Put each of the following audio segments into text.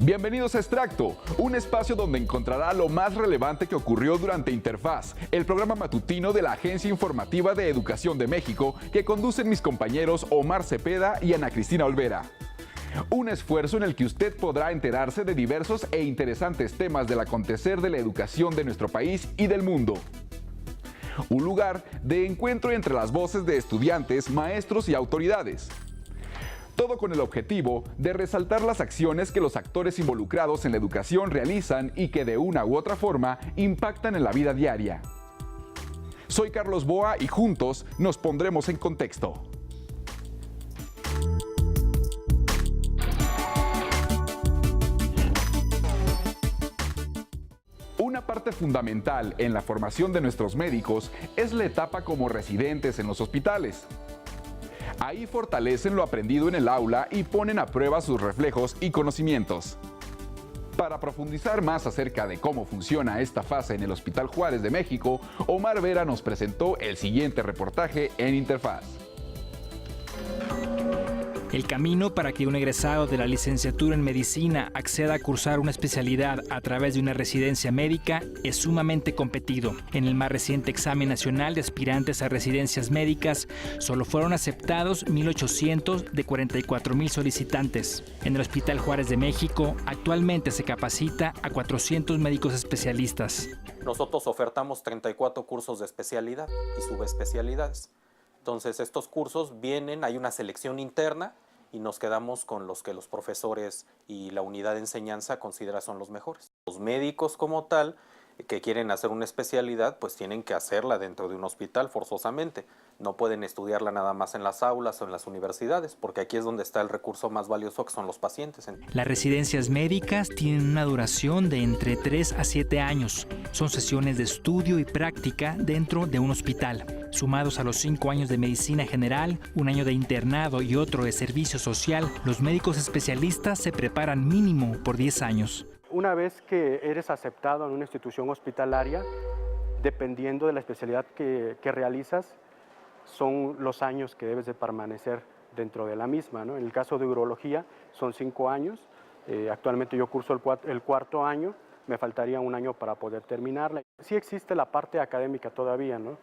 Bienvenidos a Extracto, un espacio donde encontrará lo más relevante que ocurrió durante Interfaz, el programa matutino de la Agencia Informativa de Educación de México que conducen mis compañeros Omar Cepeda y Ana Cristina Olvera. Un esfuerzo en el que usted podrá enterarse de diversos e interesantes temas del acontecer de la educación de nuestro país y del mundo. Un lugar de encuentro entre las voces de estudiantes, maestros y autoridades. Todo con el objetivo de resaltar las acciones que los actores involucrados en la educación realizan y que de una u otra forma impactan en la vida diaria. Soy Carlos Boa y juntos nos pondremos en contexto. Una parte fundamental en la formación de nuestros médicos es la etapa como residentes en los hospitales. Ahí fortalecen lo aprendido en el aula y ponen a prueba sus reflejos y conocimientos. Para profundizar más acerca de cómo funciona esta fase en el Hospital Juárez de México, Omar Vera nos presentó el siguiente reportaje en Interfaz. El camino para que un egresado de la licenciatura en medicina acceda a cursar una especialidad a través de una residencia médica es sumamente competido. En el más reciente examen nacional de aspirantes a residencias médicas, solo fueron aceptados 1,800 de 44,000 solicitantes. En el Hospital Juárez de México, actualmente se capacita a 400 médicos especialistas. Nosotros ofertamos 34 cursos de especialidad y subespecialidades. Entonces, estos cursos vienen, hay una selección interna y nos quedamos con los que los profesores y la unidad de enseñanza consideran son los mejores. Los médicos como tal, que quieren hacer una especialidad, pues tienen que hacerla dentro de un hospital forzosamente. No pueden estudiarla nada más en las aulas o en las universidades, porque aquí es donde está el recurso más valioso, que son los pacientes. Las residencias médicas tienen una duración de entre 3 a 7 años. Son sesiones de estudio y práctica dentro de un hospital. Sumados a los 5 años de medicina general, 1 año de internado y otro de servicio social, los médicos especialistas se preparan mínimo por 10 años. Una vez que eres aceptado en una institución hospitalaria, dependiendo de la especialidad que realizas, son los años que debes de permanecer dentro de la misma, ¿no? En el caso de urología son 5 años, actualmente yo curso el cuarto año, me faltaría 1 año para poder terminarla. Sí existe la parte académica todavía, ¿no?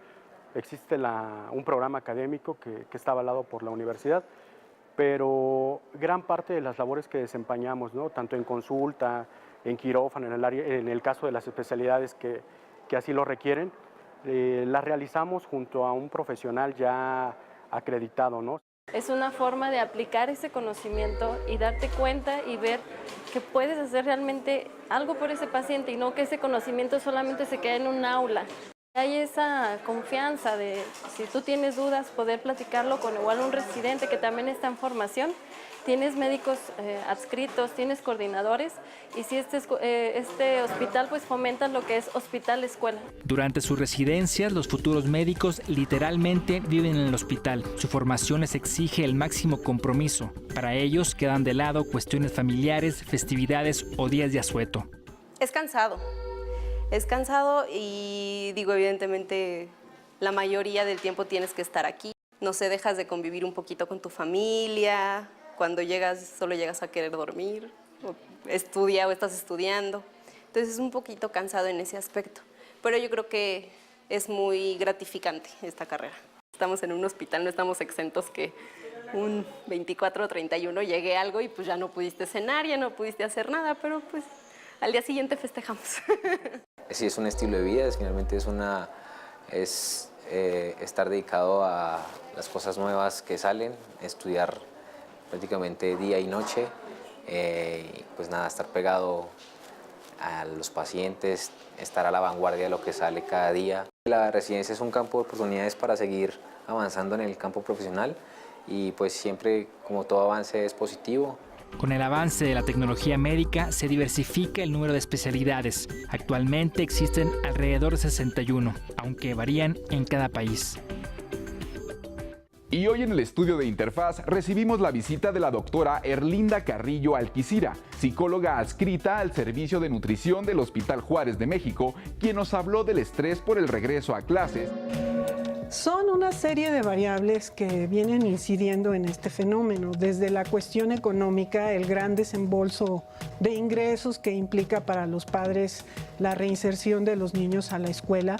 Existe un programa académico que está avalado por la universidad, pero gran parte de las labores que desempeñamos, ¿no? Tanto en consulta, en quirófano, en el caso de las especialidades que así lo requieren, las realizamos junto a un profesional ya acreditado, ¿no? Es una forma de aplicar ese conocimiento y darte cuenta y ver que puedes hacer realmente algo por ese paciente y no que ese conocimiento solamente se quede en un aula. Hay esa confianza de, si tú tienes dudas, poder platicarlo con igual un residente que también está en formación. Tienes médicos adscritos, tienes coordinadores y si este hospital pues fomenta lo que es hospital-escuela. Durante sus residencias, los futuros médicos literalmente viven en el hospital. Su formación les exige el máximo compromiso. Para ellos quedan de lado cuestiones familiares, festividades o días de asueto. Es cansado y digo, evidentemente la mayoría del tiempo tienes que estar aquí. No sé, dejas de convivir un poquito con tu familia. Cuando llegas, solo llegas a querer dormir, o estudia o estás estudiando. Entonces es un poquito cansado en ese aspecto. Pero yo creo que es muy gratificante esta carrera. Estamos en un hospital, no estamos exentos que un 24 o 31 llegue algo y pues ya no pudiste cenar, ya no pudiste hacer nada, pero pues al día siguiente festejamos. Sí, es un estilo de vida, finalmente es estar dedicado a las cosas nuevas que salen, estudiar prácticamente día y noche, pues nada, estar pegado a los pacientes, estar a la vanguardia de lo que sale cada día. La residencia es un campo de oportunidades para seguir avanzando en el campo profesional y pues siempre, como todo avance, es positivo. Con el avance de la tecnología médica se diversifica el número de especialidades. Actualmente existen alrededor de 61, aunque varían en cada país. Y hoy en el estudio de Interfaz recibimos la visita de la doctora Erlinda Carrillo Alquicira, psicóloga adscrita al Servicio de Nutrición del Hospital Juárez de México, quien nos habló del estrés por el regreso a clases Son una serie de variables que vienen incidiendo en este fenómeno, desde la cuestión económica, el gran desembolso de ingresos que implica para los padres la reinserción de los niños a la escuela,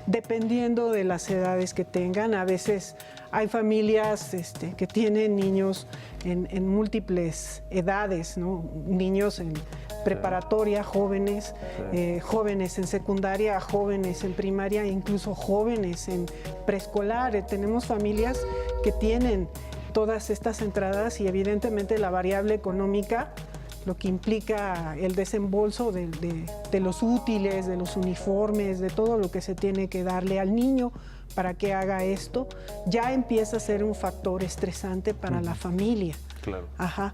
dependiendo de las edades que tengan. A veces hay familias que tienen niños en múltiples edades, ¿no? Niños en preparatoria, jóvenes, jóvenes en secundaria, jóvenes en primaria, incluso jóvenes en preescolar. Tenemos familias que tienen todas estas entradas y evidentemente la variable económica, lo que implica el desembolso de los útiles, de los uniformes, de todo lo que se tiene que darle al niño para que haga esto, ya empieza a ser un factor estresante para la familia. Claro. Ajá.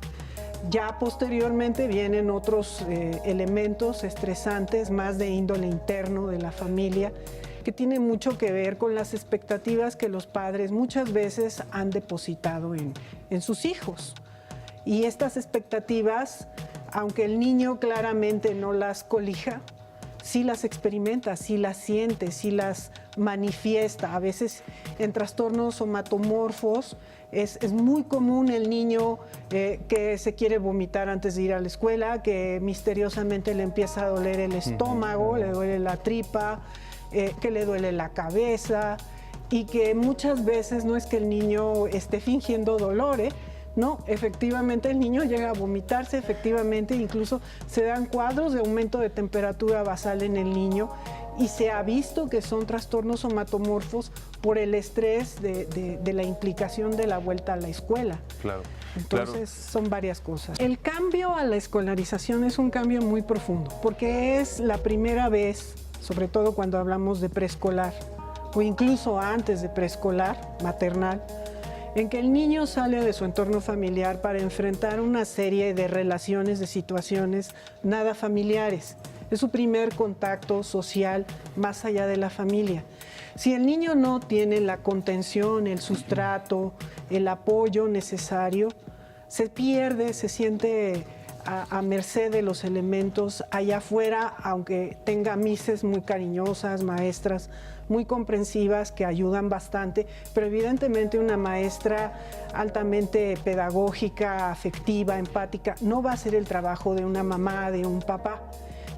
Ya posteriormente vienen otros elementos estresantes más de índole interno de la familia, que tiene mucho que ver con las expectativas que los padres muchas veces han depositado en sus hijos. Y estas expectativas, aunque el niño claramente no las colija, sí las experimenta, sí las siente, sí las manifiesta. A veces en trastornos somatomorfos es muy común el niño que se quiere vomitar antes de ir a la escuela, que misteriosamente le empieza a doler el estómago, le duele la tripa, que le duele la cabeza, y que muchas veces no es que el niño esté fingiendo dolor, no, efectivamente el niño llega a vomitarse, efectivamente incluso se dan cuadros de aumento de temperatura basal en el niño, y se ha visto que son trastornos somatomorfos por el estrés de la implicación de la vuelta a la escuela. Claro. Entonces son varias cosas. El cambio a la escolarización es un cambio muy profundo, porque es la primera vez, sobre todo cuando hablamos de preescolar, o incluso antes de preescolar, maternal, en que el niño sale de su entorno familiar para enfrentar una serie de relaciones, de situaciones nada familiares. Es su primer contacto social más allá de la familia. Si el niño no tiene la contención, el sustrato, el apoyo necesario, se pierde, se siente a merced de los elementos allá afuera, aunque tenga mises muy cariñosas, maestras muy comprensivas que ayudan bastante, pero evidentemente una maestra altamente pedagógica, afectiva, empática, no va a hacer el trabajo de una mamá, de un papá.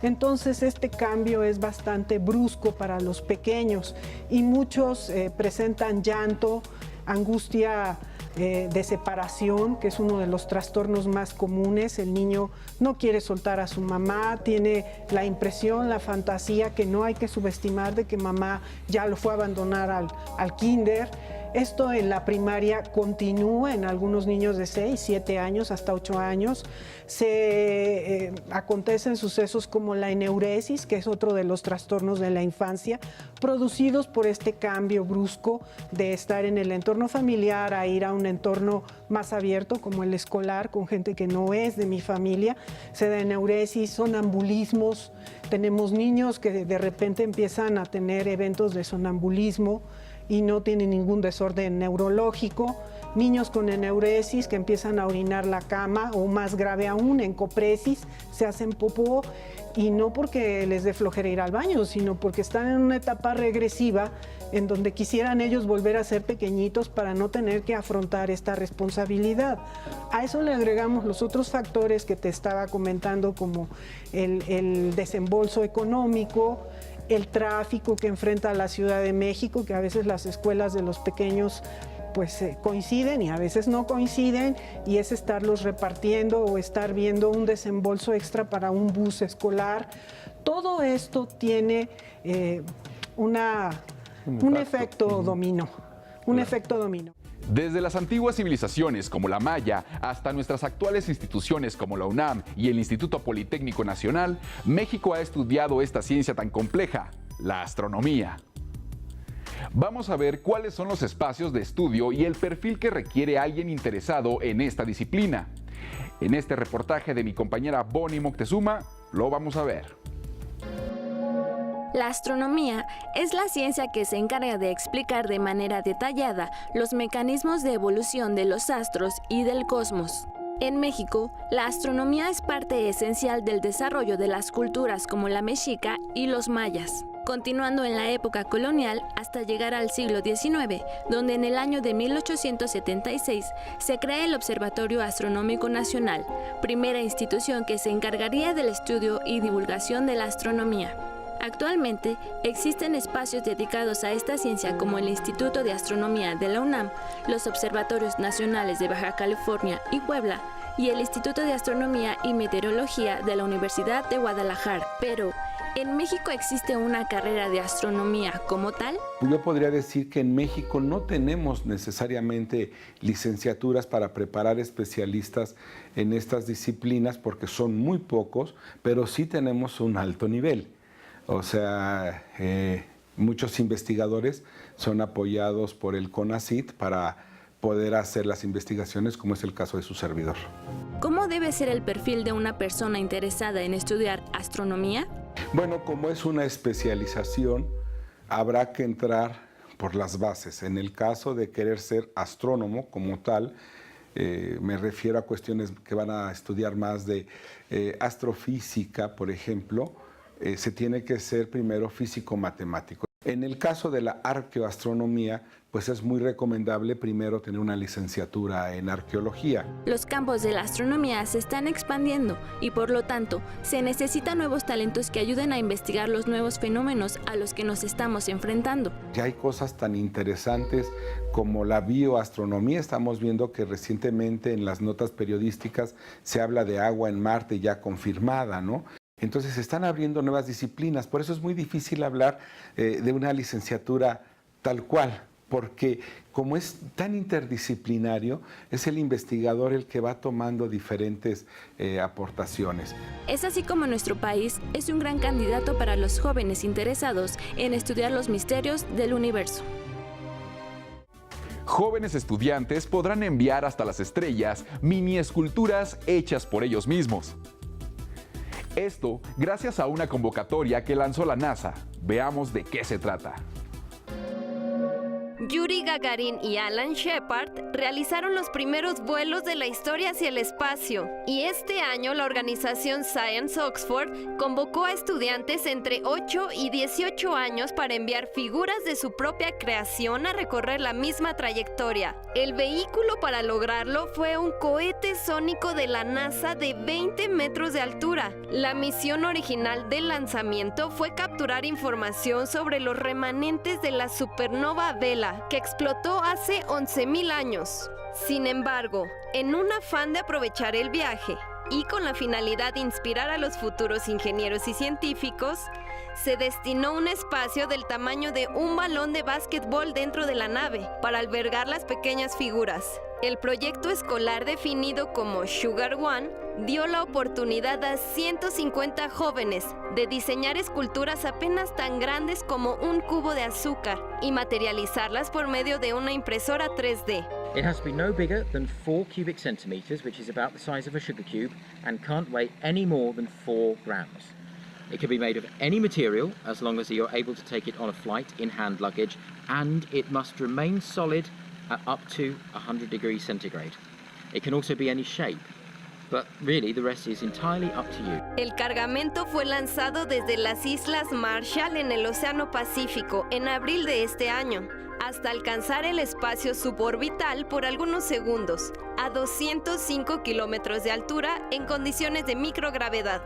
Entonces este cambio es bastante brusco para los pequeños y muchos presentan llanto, angustia de separación, que es uno de los trastornos más comunes. El niño no quiere soltar a su mamá, tiene la impresión, la fantasía que no hay que subestimar de que mamá ya lo fue a abandonar al kinder. Esto en la primaria continúa en algunos niños de 6, 7 años hasta 8 años. Acontecen sucesos como la eneuresis, que es otro de los trastornos de la infancia, producidos por este cambio brusco de estar en el entorno familiar a ir a un entorno más abierto como el escolar, con gente que no es de mi familia. Se da eneuresis, sonambulismos. Tenemos niños que de repente empiezan a tener eventos de sonambulismo y no tienen ningún desorden neurológico, niños con eneuresis que empiezan a orinar la cama, o más grave aún, encopresis, se hacen popó, y no porque les dé flojera ir al baño, sino porque están en una etapa regresiva en donde quisieran ellos volver a ser pequeñitos para no tener que afrontar esta responsabilidad. A eso le agregamos los otros factores que te estaba comentando, como el desembolso económico, el tráfico que enfrenta la Ciudad de México, que a veces las escuelas de los pequeños pues coinciden y a veces no coinciden, y es estarlos repartiendo o estar viendo un desembolso extra para un bus escolar. Todo esto tiene un efecto dominó, efecto dominó. Desde las antiguas civilizaciones como la maya hasta nuestras actuales instituciones como la UNAM y el Instituto Politécnico Nacional, México ha estudiado esta ciencia tan compleja, la astronomía. Vamos a ver cuáles son los espacios de estudio y el perfil que requiere alguien interesado en esta disciplina. En este reportaje de mi compañera Bonnie Moctezuma, lo vamos a ver. La astronomía es la ciencia que se encarga de explicar de manera detallada los mecanismos de evolución de los astros y del cosmos. En México, la astronomía es parte esencial del desarrollo de las culturas como la mexica y los mayas. continuando en la época colonial hasta llegar al siglo XIX, donde en el año de 1876 se crea el Observatorio Astronómico Nacional, primera institución que se encargaría del estudio y divulgación de la astronomía. Actualmente existen espacios dedicados a esta ciencia como el Instituto de Astronomía de la UNAM, los Observatorios Nacionales de Baja California y Puebla, y el Instituto de Astronomía y Meteorología de la Universidad de Guadalajara. Pero, ¿en México existe una carrera de astronomía como tal? Yo podría decir que en México no tenemos necesariamente licenciaturas para preparar especialistas en estas disciplinas porque son muy pocos, pero sí tenemos un alto nivel. O sea, muchos investigadores son apoyados por el CONACYT para poder hacer las investigaciones, como es el caso de su servidor. ¿Cómo debe ser el perfil de una persona interesada en estudiar astronomía? Bueno, como es una especialización, habrá que entrar por las bases. En el caso de querer ser astrónomo como tal, me refiero a cuestiones que van a estudiar más de astrofísica, por ejemplo, se tiene que ser primero físico-matemático. En el caso de la arqueoastronomía, pues es muy recomendable primero tener una licenciatura en arqueología. Los campos de la astronomía se están expandiendo y por lo tanto se necesitan nuevos talentos que ayuden a investigar los nuevos fenómenos a los que nos estamos enfrentando. Ya hay cosas tan interesantes como la bioastronomía. Estamos viendo que recientemente en las notas periodísticas se habla de agua en Marte ya confirmada, ¿no? Entonces se están abriendo nuevas disciplinas, por eso es muy difícil hablar de una licenciatura tal cual, porque como es tan interdisciplinario, es el investigador el que va tomando diferentes aportaciones. Es así como nuestro país es un gran candidato para los jóvenes interesados en estudiar los misterios del universo. Jóvenes estudiantes podrán enviar hasta las estrellas mini esculturas hechas por ellos mismos. Esto gracias a una convocatoria que lanzó la NASA. Veamos de qué se trata. Yuri Gagarin y Alan Shepard realizaron los primeros vuelos de la historia hacia el espacio, y este año la organización Science Oxford convocó a estudiantes entre 8 y 18 años para enviar figuras de su propia creación a recorrer la misma trayectoria. El vehículo para lograrlo fue un cohete sónico de la NASA de 20 metros de altura. La misión original del lanzamiento fue capturar información sobre los remanentes de la supernova Vela, que explotó hace 11.000 años. Sin embargo, en un afán de aprovechar el viaje y con la finalidad de inspirar a los futuros ingenieros y científicos, se destinó un espacio del tamaño de un balón de básquetbol dentro de la nave para albergar las pequeñas figuras. El proyecto escolar, definido como Sugar One, dio la oportunidad a 150 jóvenes de diseñar esculturas apenas tan grandes como un cubo de azúcar y materializarlas por medio de una impresora 3D. It has to be no bigger than 4 cubic centimeters, which is about the size of a sugar cube, and can't weigh any more than 4 grams. It can be made of any material as long as you're able to take it on a flight in hand luggage, and it must remain solid at up to 100 degrees centigrade. It can also be any shape, but really the rest is entirely up to you. El cargamento fue lanzado desde las Islas Marshall en el Océano Pacífico en abril de este año, hasta alcanzar el espacio suborbital por algunos segundos, a 205 kilómetros de altura en condiciones de microgravedad.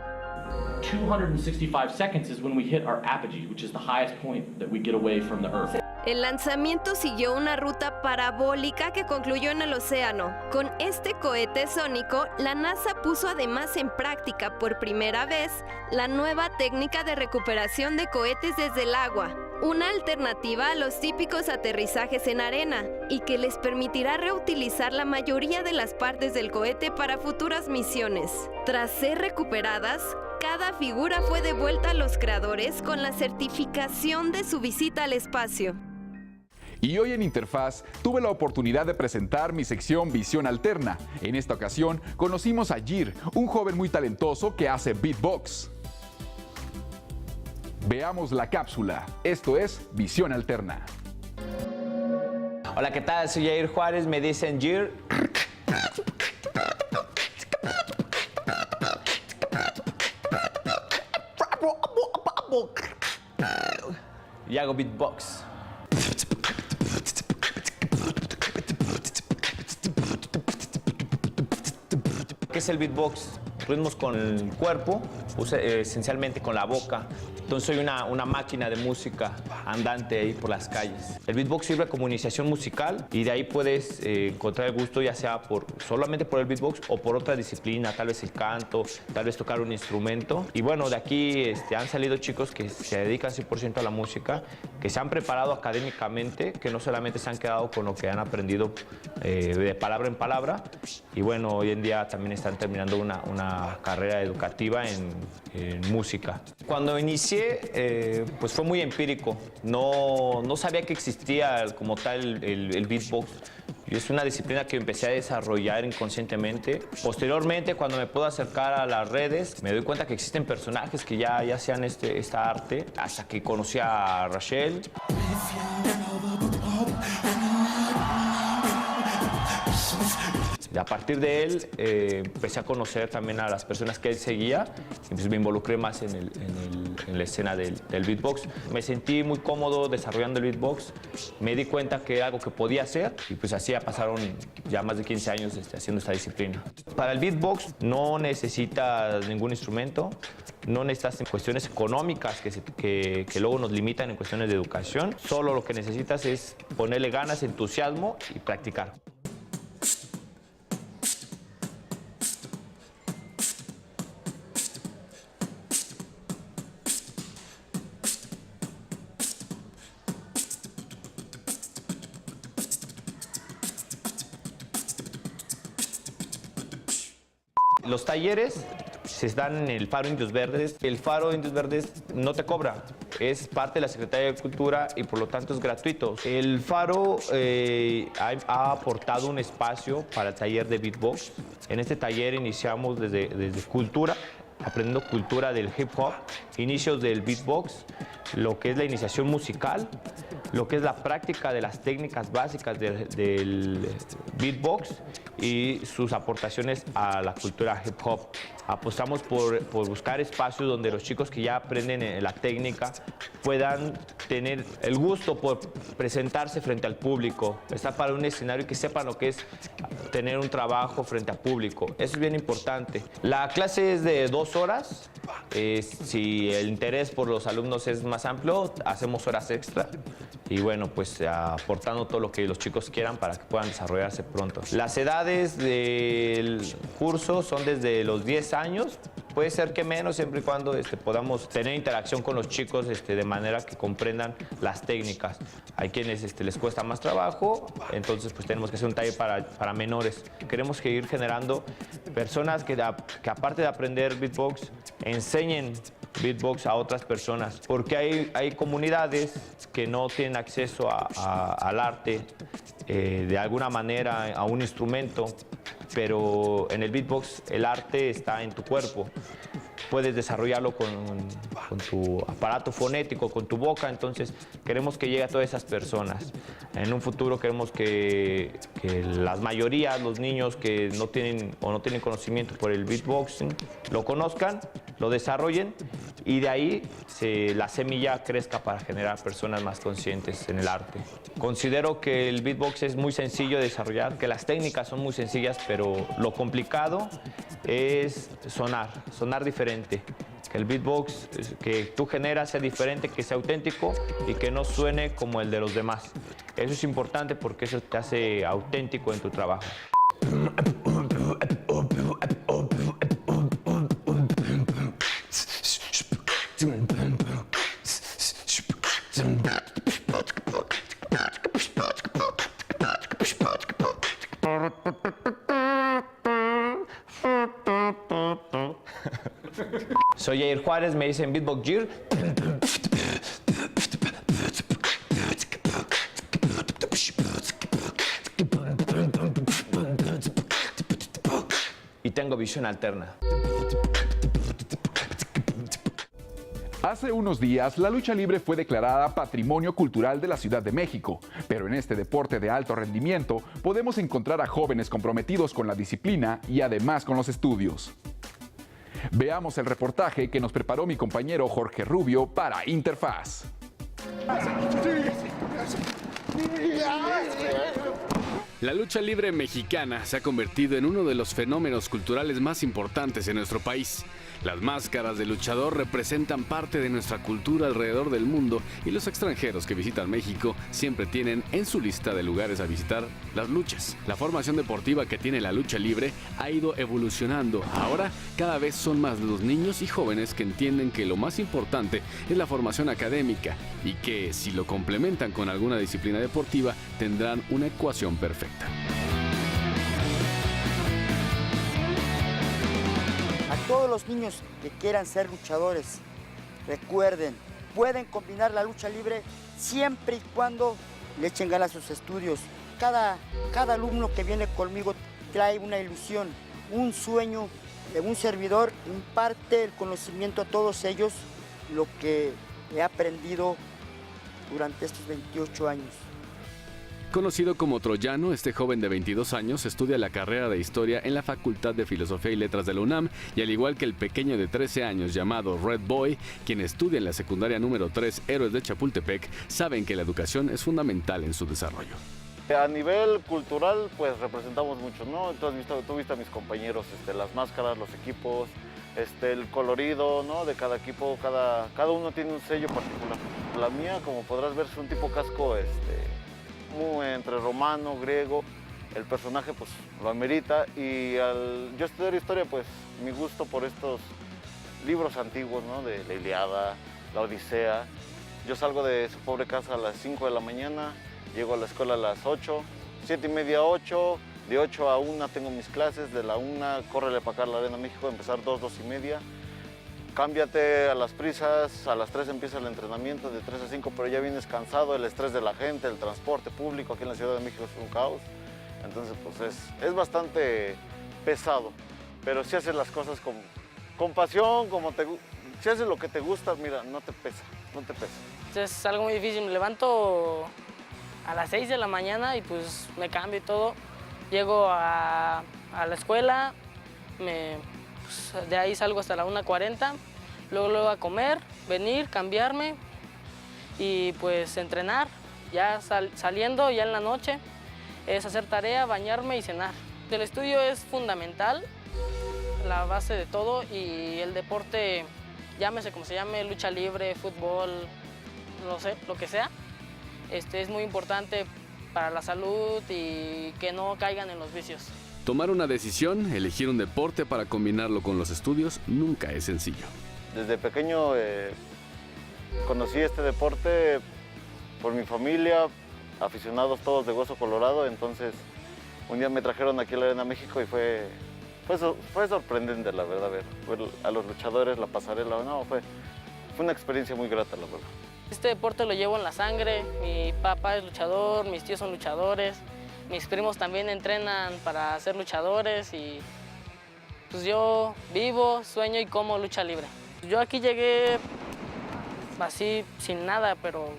265 seconds is when we hit our apogee, which is the highest point that we get away from the Earth. El lanzamiento siguió una ruta parabólica que concluyó en el océano. Con este cohete sónico, la NASA puso además en práctica por primera vez la nueva técnica de recuperación de cohetes desde el agua, una alternativa a los típicos aterrizajes en arena y que les permitirá reutilizar la mayoría de las partes del cohete para futuras misiones. Tras ser recuperadas, cada figura fue devuelta a los creadores con la certificación de su visita al espacio. Y hoy en Interfaz tuve la oportunidad de presentar mi sección Visión Alterna. En esta ocasión conocimos a Jir, un joven muy talentoso que hace beatbox. Veamos la cápsula. Esto es Visión Alterna. Hola, ¿qué tal? Soy Jair Juárez, me dicen Jir. y hago beatbox. ¿Qué es el beatbox? Ritmos con el cuerpo, esencialmente con la boca. Entonces soy una máquina de música andante ahí por las calles. El beatbox sirve como iniciación musical y de ahí puedes encontrar el gusto ya sea solamente por el beatbox o por otra disciplina, tal vez el canto, tal vez tocar un instrumento. Y bueno, de aquí han salido chicos que se dedican 100% a la música, que se han preparado académicamente, que no solamente se han quedado con lo que han aprendido de palabra en palabra. Y bueno, hoy en día también están terminando una carrera educativa en música. Cuando inicié, pues fue muy empírico. No sabía que existía como tal el beatbox. Y es una disciplina que empecé a desarrollar inconscientemente. Posteriormente, cuando me puedo acercar a las redes, me doy cuenta que existen personajes que ya hacían esta arte, hasta que conocí a Rachel. Y a partir de él empecé a conocer también a las personas que él seguía y pues me involucré más en la escena del beatbox. Me sentí muy cómodo desarrollando el beatbox, me di cuenta que era algo que podía hacer y pues así ya pasaron ya más de 15 años haciendo esta disciplina. Para el beatbox no necesitas ningún instrumento, no necesitas cuestiones económicas que luego nos limitan en cuestiones de educación, solo lo que necesitas es ponerle ganas, entusiasmo y practicar. Los talleres se dan en el Faro Indios Verdes. El Faro Indios Verdes no te cobra, es parte de la Secretaría de Cultura y por lo tanto es gratuito. El Faro ha aportado un espacio para el taller de beatbox. En este taller iniciamos desde cultura, aprendiendo cultura del hip hop, inicios del beatbox, lo que es la iniciación musical, lo que es la práctica de las técnicas básicas del beatbox y sus aportaciones a la cultura hip hop. Apostamos por buscar espacios donde los chicos que ya aprenden la técnica puedan tener el gusto por presentarse frente al público, estar para un escenario y que sepan lo que es tener un trabajo frente al público. Eso es bien importante. La clase es de 2 horas. Si el interés por los alumnos es más amplio, hacemos horas extra. Y bueno, pues aportando todo lo que los chicos quieran para que puedan desarrollarse pronto. Las edades del curso son desde los 10 años, puede ser que menos, siempre y cuando podamos tener interacción con los chicos de manera que comprendan las técnicas. Hay quienes les cuesta más trabajo, entonces pues tenemos que hacer un taller para menores. Queremos seguir generando personas que aparte de aprender beatbox, enseñen beatbox a otras personas, porque hay comunidades que no tienen acceso al arte de alguna manera, a un instrumento, pero en el beatbox el arte está en tu cuerpo. Puedes desarrollarlo con tu aparato fonético, con tu boca, entonces queremos que llegue a todas esas personas. En un futuro queremos que las mayorías, los niños que no tienen conocimiento por el beatboxing, lo conozcan, lo desarrollen y de ahí la semilla crezca para generar personas más conscientes en el arte. Considero que el beatbox es muy sencillo de desarrollar, que las técnicas son muy sencillas, pero lo complicado es sonar diferente. Que el beatbox que tú generas sea diferente, que sea auténtico y que no suene como el de los demás. Eso es importante porque eso te hace auténtico en tu trabajo. Soy Jair Juárez, me dicen Beatbox Jir. Y tengo visión alterna. Hace unos días, la lucha libre fue declarada Patrimonio Cultural de la Ciudad de México, pero en este deporte de alto rendimiento podemos encontrar a jóvenes comprometidos con la disciplina y además con los estudios. Veamos el reportaje que nos preparó mi compañero Jorge Rubio para Interfaz. La lucha libre mexicana se ha convertido en uno de los fenómenos culturales más importantes en nuestro país. Las máscaras de luchador representan parte de nuestra cultura alrededor del mundo y los extranjeros que visitan México siempre tienen en su lista de lugares a visitar las luchas. La formación deportiva que tiene la lucha libre ha ido evolucionando. Ahora cada vez son más los niños y jóvenes que entienden que lo más importante es la formación académica y que si lo complementan con alguna disciplina deportiva tendrán una ecuación perfecta. A todos los niños que quieran ser luchadores, recuerden, pueden combinar la lucha libre siempre y cuando le echen ganas a sus estudios. Cada alumno que viene conmigo trae una ilusión, un sueño de un servidor, imparte el conocimiento a todos ellos, lo que he aprendido durante estos 28 años. Conocido como Troyano, este joven de 22 años estudia la carrera de Historia en la Facultad de Filosofía y Letras de la UNAM y al igual que el pequeño de 13 años llamado Red Boy, quien estudia en la secundaria número 3 Héroes de Chapultepec, saben que la educación es fundamental en su desarrollo. A nivel cultural, pues representamos mucho, ¿no? Tú viste a mis compañeros, las máscaras, los equipos, el colorido, ¿no? De cada equipo, cada uno tiene un sello particular. La mía, como podrás ver, es un tipo casco, muy entre romano, griego, el personaje pues lo amerita y al yo estudiar historia pues mi gusto por estos libros antiguos, ¿no? De la Ilíada, la Odisea. Yo salgo de su pobre casa a las 5 de la mañana, llego a la escuela a las 8, 7:30, 8, de 8 a 1 tengo mis clases, de la 1 córrele para acá a la Arena México, empezar 2, 2:30. Cámbiate a las prisas, a las 3 empieza el entrenamiento, de 3 a 5, pero ya vienes cansado, el estrés de la gente, el transporte público aquí en la Ciudad de México es un caos. Entonces, pues es bastante pesado, pero si haces las cosas con pasión, si haces lo que te gusta, mira, no te pesa. Es algo muy difícil, me levanto a las 6 de la mañana y pues me cambio y todo. Llego a la escuela, de ahí salgo hasta la 1:40, luego a comer, venir, cambiarme y pues entrenar. Ya saliendo, ya en la noche, es hacer tarea, bañarme y cenar. El estudio es fundamental, la base de todo, y el deporte, llámese como se llame, lucha libre, fútbol, no sé, lo que sea, es muy importante para la salud y que no caigan en los vicios. Tomar una decisión, elegir un deporte para combinarlo con los estudios, nunca es sencillo. Desde pequeño conocí este deporte por mi familia, aficionados todos de Hueso Colorado, entonces un día me trajeron aquí a la Arena México y fue sorprendente, la verdad, ver a los luchadores, la pasarela, fue una experiencia muy grata, la verdad. Este deporte lo llevo en la sangre, mi papá es luchador, mis tíos son luchadores, mis primos también entrenan para ser luchadores y pues yo vivo, sueño y como lucha libre. Yo aquí llegué así sin nada, pero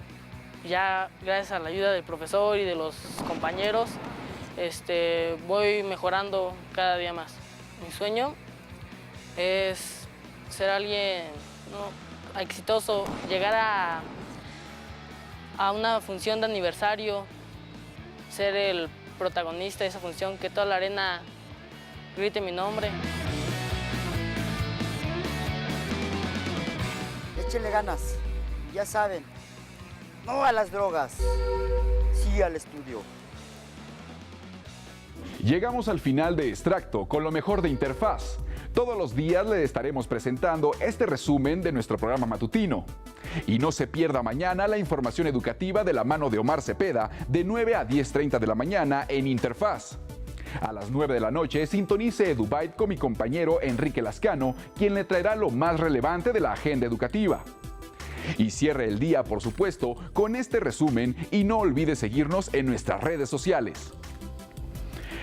ya gracias a la ayuda del profesor y de los compañeros voy mejorando cada día más. Mi sueño es ser alguien exitoso, llegar a una función de aniversario, ser el protagonista de esa función, que toda la arena grite mi nombre. Échenle ganas, ya saben, no a las drogas, sí al estudio. Llegamos al final de Extracto con lo mejor de Interfaz. Todos los días le estaremos presentando este resumen de nuestro programa matutino. Y no se pierda mañana la información educativa de la mano de Omar Cepeda de 9 a 10:30 de la mañana en Interfaz. A las 9 de la noche sintonice EduByte con mi compañero Enrique Lascano, quien le traerá lo más relevante de la agenda educativa. Y cierre el día, por supuesto, con este resumen y no olvide seguirnos en nuestras redes sociales.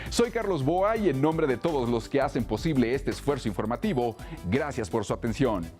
Soy Carlos Boa y en nombre de todos los que hacen posible este esfuerzo informativo, gracias por su atención.